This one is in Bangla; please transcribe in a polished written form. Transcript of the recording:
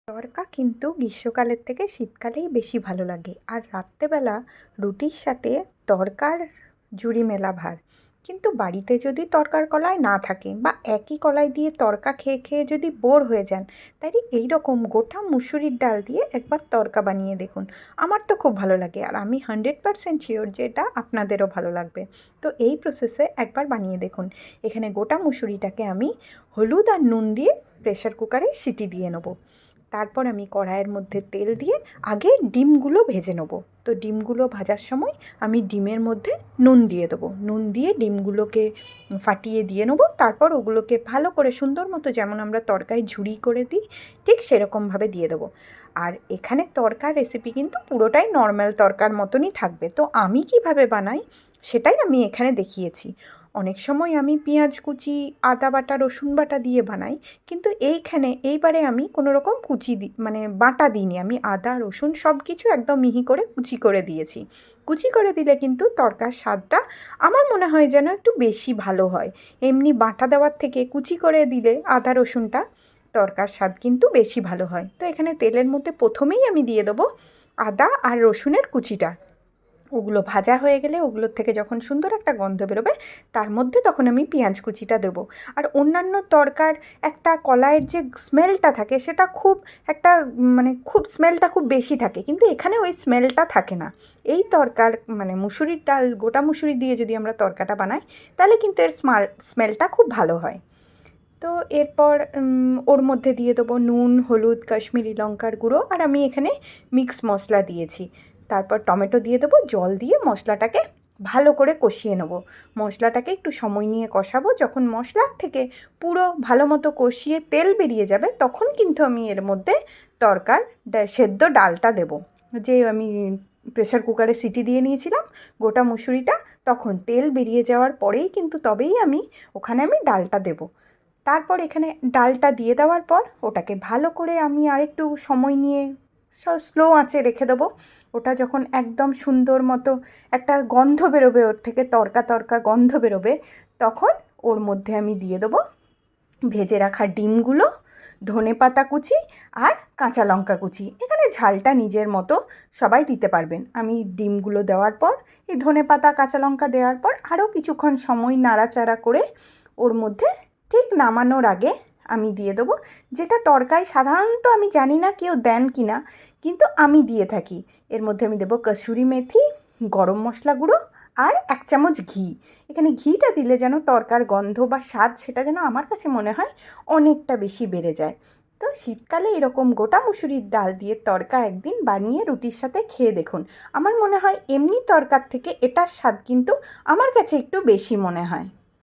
তড়কা কিন্তু গ্রীষ্মকালের থেকে শীতকালেই বেশি ভালো লাগে। আর রাত্রেবেলা রুটির সাথে তড়কার জুড়ি মেলা ভার। কিন্তু বাড়িতে যদি তড়কার কলাই না থাকে বা একই কলাই দিয়ে তড়কা খেয়ে খেয়ে যদি বোর হয়ে যান, তাই এই রকম গোটা মুসুরির ডাল দিয়ে একবার তড়কা বানিয়ে দেখুন। আমার তো খুব ভালো লাগে আর আমি 100% শিওর যে এটা আপনাদেরও ভালো লাগবে। তো এই প্রসেসে একবার বানিয়ে দেখুন। এখানে গোটা মুসুরিটাকে আমি হলুদ আর নুন দিয়ে প্রেসার কুকারে সিটি দিয়ে নেবো। তারপর আমি কড়াইয়ের মধ্যে তেল দিয়ে আগে ডিমগুলো ভেজে নেবো। তো ডিমগুলো ভাজার সময় আমি ডিমের মধ্যে নুন দিয়ে দেবো। নুন দিয়ে ডিমগুলোকে ফাটিয়ে দিয়ে নেবো। তারপর ওগুলোকে ভালো করে সুন্দর মতো, যেমন আমরা তড়কায় ঝুড়ি করে দিই, ঠিক সেরকমভাবে দিয়ে দেবো। আর এখানে তড়কার রেসিপি কিন্তু পুরোটাই নর্মাল তড়কার মতনই থাকবে। তো আমি কিভাবে বানাই সেটাই আমি এখানে দেখিয়েছি। অনেক সময় আমি পেঁয়াজ কুচি, আদা বাটা, রসুন বাটা দিয়ে বানাই, কিন্তু এইবারে আমি কোনো রকম বাটা দিইনি। আমি আদা রসুন সব কিছু একদম মিহি করে কুচি করে দিয়েছি। কুচি করে দিলে কিন্তু তড়কার স্বাদটা আমার মনে হয় যেন একটু বেশি ভালো হয়। এমনি বাটা দেওয়ার থেকে কুচি করে দিলে আদা রসুনটা তড়কার স্বাদ কিন্তু বেশি ভালো হয়। তো এখানে তেলের মধ্যে প্রথমেই আমি দিয়ে দেবো আদা আর রসুনের কুচিটা। ওগুলো ভাজা হয়ে গেলে ওগুলোর থেকে যখন সুন্দর একটা গন্ধ বেরোবে, তার মধ্যে তখন আমি পেঁয়াজ কুচিটা দেবো। আর অন্যান্য তড়কার একটা কলাইয়ের যে স্মেলটা থাকে সেটা খুব স্মেলটা খুব বেশি থাকে, কিন্তু এখানে ওই স্মেলটা থাকে না। এই তড়কার মুসুরির ডাল, গোটা মুসুরি দিয়ে যদি আমরা তড়কাটা বানাই, তাহলে কিন্তু এর স্মেলটা খুব ভালো হয়। তো এরপর ওর মধ্যে দিয়ে দেবো নুন, হলুদ, কাশ্মীরি লঙ্কার গুঁড়ো, আর আমি এখানে মিক্স মশলা দিয়েছি। তারপর টমেটো দিয়ে দেবো। জল দিয়ে মশলাটাকে ভালো করে কষিয়ে নেবো। মশলাটাকে একটু সময় নিয়ে কষাবো। যখন মশলার থেকে পুরো ভালো মতো কষিয়ে তেল বেরিয়ে যাবে, তখন কিন্তু আমি এর মধ্যে তড়কার সেদ্ধ ডালটা দেবো। যে আমি প্রেসার কুকারে সিটি দিয়ে নিয়েছিলাম গোটা মুসুরিটা, তখন তেল বেরিয়ে যাওয়ার পরেই কিন্তু তবেই আমি ডালটা দেবো। তারপর এখানে ডালটা দিয়ে দেওয়ার পর ওটাকে ভালো করে আমি আরেকটু সময় নিয়ে স্লো আঁচে রেখে দেবো। ওটা যখন একদম সুন্দর মতো একটা গন্ধ বেরোবে, ওর থেকে তড়কা তড়কা গন্ধ বেরোবে, তখন ওর মধ্যে আমি দিয়ে দেবো ভেজে রাখা ডিমগুলো, ধনেপাতা কুচি আর কাঁচা লঙ্কা কুচি। এখানে ঝালটা নিজের মতো সবাই দিতে পারবেন। আমি ডিমগুলো দেওয়ার পর, এই ধনেপাতা কাঁচা লঙ্কা দেওয়ার পর আরও কিছুক্ষণ সময় নাড়াচাড়া করে ওর মধ্যে ঠিক নামানোর আগে আমি দিয়ে দেবো, যেটা তড়কায় সাধারণত আমি জানি না কেউ দেন কি না, কিন্তু আমি দিয়ে থাকি। এর মধ্যে আমি দেবো কসুরি মেথি, গরম মশলা গুঁড়ো আর 1 চামচ ঘি। এখানে ঘিটা দিলে যেন তড়কার গন্ধ বা স্বাদ, সেটা যেন আমার কাছে মনে হয় অনেকটা বেশি বেড়ে যায়। তো শীতকালে এরকম গোটা মুসুরির ডাল দিয়ে তড়কা একদিন বানিয়ে রুটির সাথে খেয়ে দেখুন। আমার মনে হয় এমনি তড়কার থেকে এটার স্বাদ কিন্তু আমার কাছে একটু বেশি মনে হয়।